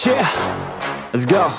Yeah, let's go.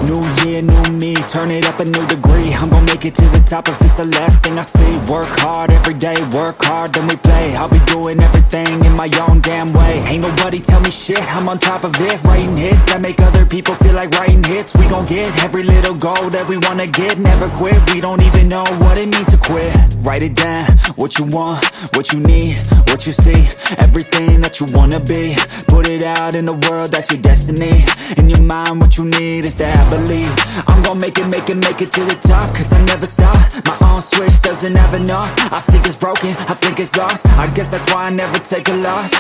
New year, new me, turn it up a new degree. I'm gon' make it to the top if it's the last thing I see. Work hard every day, work hard, then we play. I'll be doing everything in my own damn way. Ain't nobody tell me shit, I'm on top of it. Writing hits that make other people feel like writing hits. We gon' get every little goal that we wanna get. Never quit, we don't even know what it means to quit. Write it down, what you want, what you need, what you see. Everything that you wanna be. Put it out in the world, that's your destiny. In your mind, what you need is to have believe. I'm gon' make it to the top, cause I never stop. My own switch doesn't have enough. I think it's broken, I think it's lost. I guess that's why I never take a loss.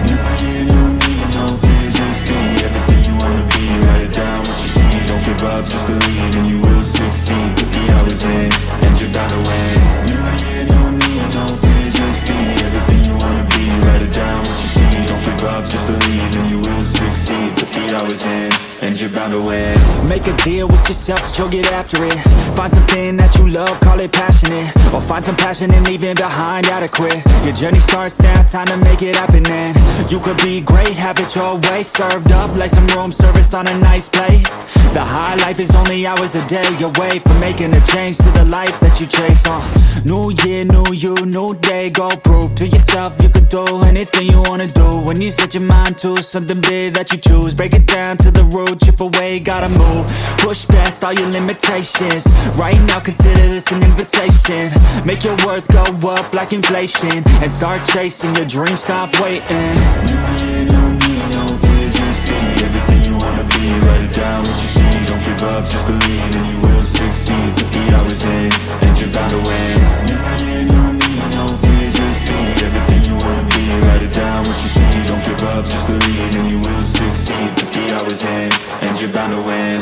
New year, new me, no fear, just be everything you wanna be. Write it down, what you see, don't give up, just believe and you will succeed. Put the hours in, and you're bound to win. New year, new me, no fear, just be everything you wanna be. Write it down, what you see, don't give up, just believe and you will succeed. Put the hours in, and you're bound to win. Make a deal with yourself that you'll get after it. Find something that you love, call it passionate. Or find some passion and leave it behind, gotta quit. Your journey starts now, time to make it happen then. You could be great, have it your way. Served up like some room service on a nice plate. The high life is only hours a day away from making a change to the life that you chase on. New year, new you, new day. Go prove to yourself you could do anything you wanna do. When you set your mind to something big that you choose, break it down to the root, chip away, gotta move. Push past all your limitations. Right now consider this an invitation. Make your worth go up like inflation, and start chasing your dreams, stop waiting. New year, new me, no fear, just be everything you wanna be. Write it down, what you see, don't give up, just believe and you will succeed. Put the hours in, and you're bound to win. New year, new me, no fear, just be everything you wanna be. Write it down, what you see, don't give up, just believe and you will succeed. Put the hours in, and you're bound to win.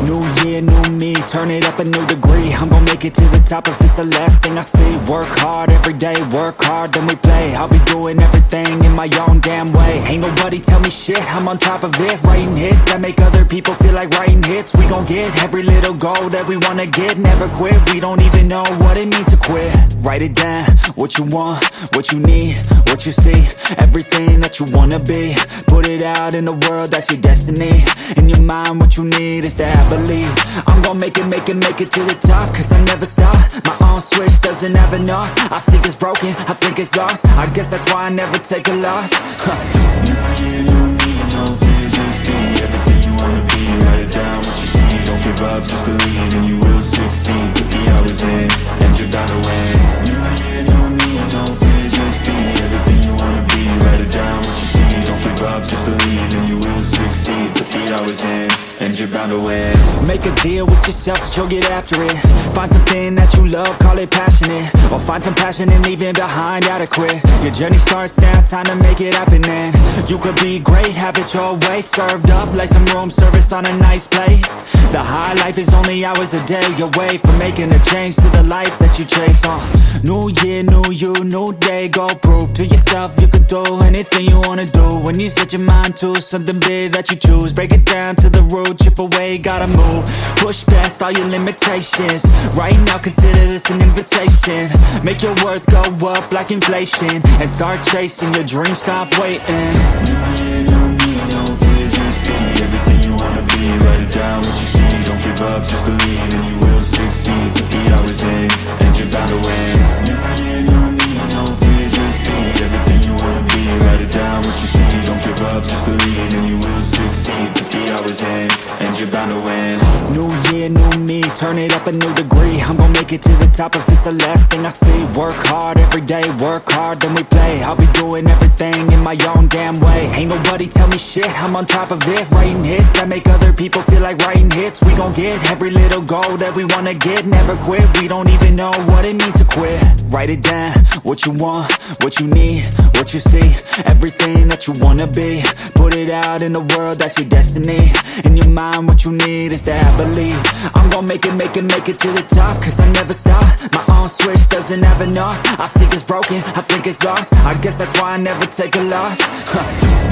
New year, new me, turn it up a new degree. I'm gon' make it to the top if it's the last thing I see. Work hard every day, work hard, then we play. I'll be doing everything in my own damn way. Ain't nobody tell me shit, I'm on top of it. Writing hits that make other people feel like writing hits. We gon' get every little goal that we wanna get. Never quit, we don't even know what it means to quit. Write it down, what you want, what you need, what you see. Everything that you wanna be. Put it out in the world, that's your destiny. In your mind, what you need is to have believe. I'm gon' make it to the top, cause I never stop. My own switch doesn't have enough. I think it's broken, I think it's lost. I guess that's why I never take a loss. New year, new me, no fear, just be everything you wanna be. Write it down, what you see, don't give up, just believe and you will succeed. Put the hours in, and you're bound to win. New year, new me, no fear, just be everything you wanna be. Write it down, what you see, don't give up, just believe and you will succeed. Put the hours in, and you're bound to win. Make a deal with yourself that you'll get after it. Find something that you love, call it passionate. Or find some passion and leave it behind, gotta quit. Your journey starts now, time to make it happen then. You could be great, have it your way. Served up like some room service on a nice plate. The high life is only hours a day away from making a change to the life that you chase on. New year, new you, new day. Go prove to yourself you could do anything you wanna do. When you set your mind to something big that you choose, break it down to the root, chip away, gotta move. Push past all your limitations. Right now consider this an invitation. Make your worth go up like inflation, and start chasing your dreams, stop waiting. New year, new me, no fear, just be everything you wanna be. Write it down, what you see, don't give up, just believe and you will succeed. Put the hours in, and you're bound to win. New year, new me, no fear, just be everything you wanna be. Write it down, what you see, don't give up, just believe and you will succeed. Put the hours in, and you're bound to win. New year, new me, turn it up a new degree. I'm gon' make it to the top if it's the last thing I see. Work hard every day, work hard, then we play. I'll be doing everything in my own damn way. Ain't nobody tell me shit, I'm on top of it. Writing hits that make other people feel like writing hits. We gon' get every little goal that we wanna get. Never quit, we don't even know what it means to quit. Write it down, what you want, what you need, what you see. Everything that you wanna be. Put it out in the world, that's your destiny. In your mind, what you need is to have believe. I'm gon' make it to the top, cause I never stop. My own switch doesn't have enough. I think it's broken, I think it's lost. I guess that's why I never take a loss.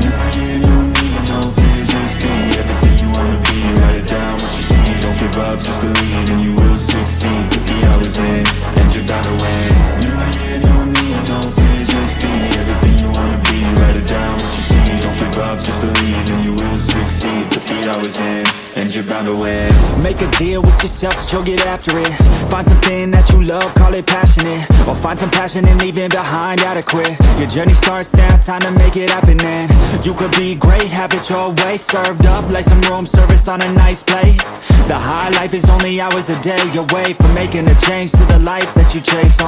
New year, new me, no fear, just be everything you wanna be. Write it down, what you see, don't give up, just believe and you will succeed. Put the hours in, and you're bound to win. New year, new me, no fear, just be everything you wanna be. Write it down, what you see, don't give up, just believe you're bound to win. Make a deal with yourself that you'll get after it. Find something that you love, call it passionate. Or find some passion and leaving behind adequate. Your journey starts now, time to make it happen then. You could be great, have it your way. Served up like some room service on a nice plate. The high life is only hours a day away from making a change to the life that you chase.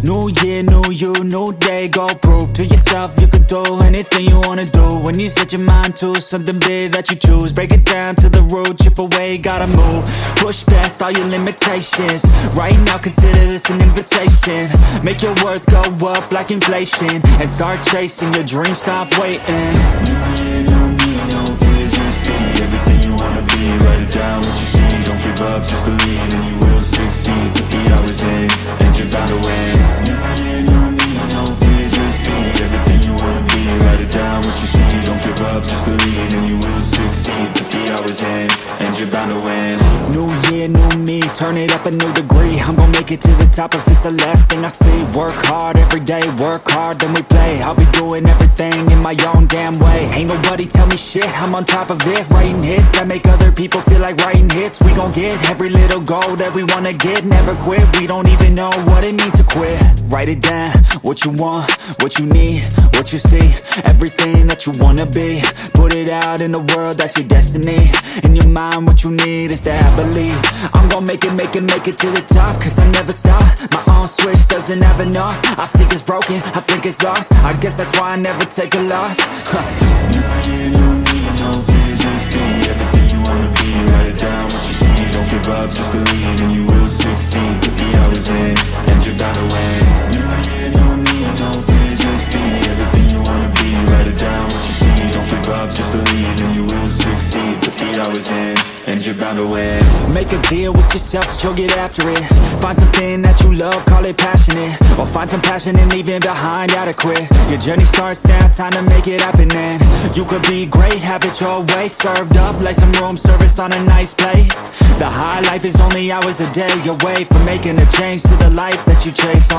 New year, new you, new day. Go prove to yourself you could do anything you wanna do. When you set your mind to something big that you choose, break it down to the root, chip away, gotta move. Push past all your limitations. Right now consider this an invitation. Make your worth go up like inflation, and start chasing your dreams, stop waiting. New year, new me, no fear, just be everything you wanna be. Write it down what you see, don't give up, just believe and you will succeed. Put the hours in, and you're bound to win. New year, new me, no fear, just be everything you wanna be. Write it down what you see, don't give up, just believe and you will succeed. Put the hours in, and you're bound to win. New year, new me, turn it up a new degree. I'm gon' make it to the top if it's the last thing I see. Work hard every day, work hard, then we play. I'll be doing everything in my own damn way. Ain't nobody tell me shit, I'm on top of it. Writing hits that make other people feel like writing hits. We gon' get every little goal that we wanna get. Never quit, we don't even know what it means to quit. Write it down, what you want, what you need, what you see. Everything that you wanna be, put it out in the world, that's your destiny. In your mind, what you need is to have belief. I'm gon' make it to the top, cause I never stop. My own switch doesn't have enough. I think it's broken, I think it's lost. I guess that's why I never take a loss. New year, new me, no fear, just be everything you wanna be. Write it down what you see, don't give up, just believe and you will succeed. Put the hours in, and you're bound to win. New year, new me, no fear, just be everything you wanna be. Write it down what you see, don't give up, just believe and you will succeed. Put the hours in, and you're bound to win. Make a deal with yourself that you'll get after it. Find something that you love, call it passionate. Or find some passion and leaving behind adequate. Your journey starts now, time to make it happen then. You could be great, have it your way. Served up like some room service on a nice plate. The high life is only hours a day away from making a change to the life that you chase.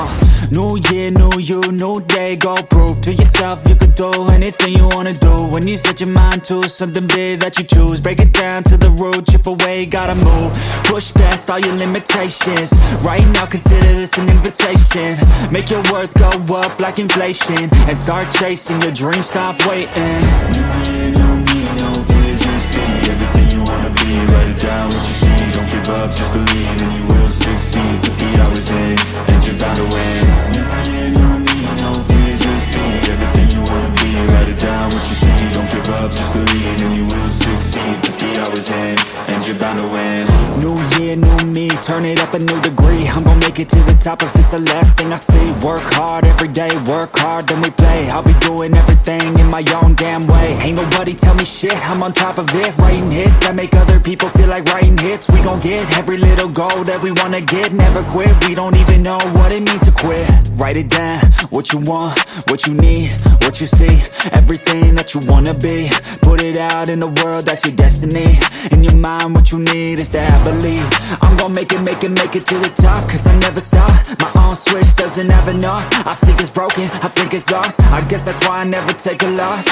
New year, new you, new day. Go prove to yourself you could do anything you wanna do. When you set your mind to something big that you choose, break it down to the root, chip away, gotta move. Push past all your limitations. Right now consider this an invitation. Make your worth go up like inflation, and start chasing your dreams, stop waiting. New year, new me, no fear, just be everything you wanna be. Write it down what you see, don't give up, just believe and you will succeed. Put the hours in, and you're bound to win. New year, new me, no fear, just be everything you wanna be. Write it down what you see, don't give up, just believe and you will succeed. Put the hours in, and you're bound to win. New year, new me, turn it up a new degree. I'm gon' make it to the top if it's the last thing I see. Work hard every day, work hard, then we play. I'll be doing everything in my own damn way. Ain't nobody tell me shit, I'm on top of it. Writing hits that make other people feel like writing hits. We gon' get every little goal that we wanna get. Never quit, we don't even know what it means to quit. Write it down, what you want, what you need, what you see. Everything that you wanna be, put it out in the world, that's your destiny. In your mind, what you need is to have belief. I'm gon' make it to the top, cause I never stop. My own switch doesn't have enough. I think it's broken, I think it's lost. I guess that's why I never take a loss.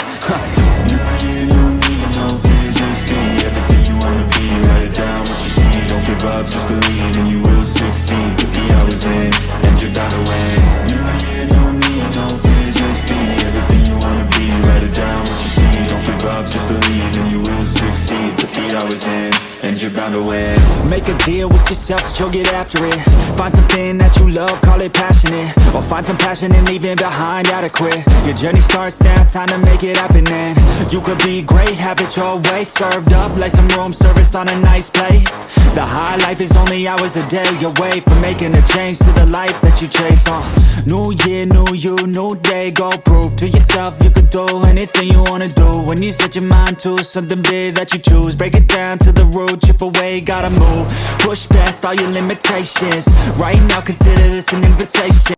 New year, new me, no fear, just be everything you wanna be. Write it down what you see, don't give up, just believe and you will succeed. Put the hours in, and you're bound to win. New year, new me, no fear, just be everything you wanna be. Write it down what you see, don't give up, just believe and you will succeed. Put the hours in, and you're bound to win. Make a deal with yourself that you'll get after it. Find something that you love, call it passionate. Or find some passion and leaving behind adequate. Your journey starts now, time to make it happen then. You could be great, have it your way. Served up like some room service on a nice plate. The high life is only hours a day away from making a change to the life that you chase. New year, new you, new day. Go prove to yourself you could do anything you wanna do. When you set your mind to something big that you choose, break it down to the root, chip away, gotta move. Push past all your limitations. Right now consider this an invitation.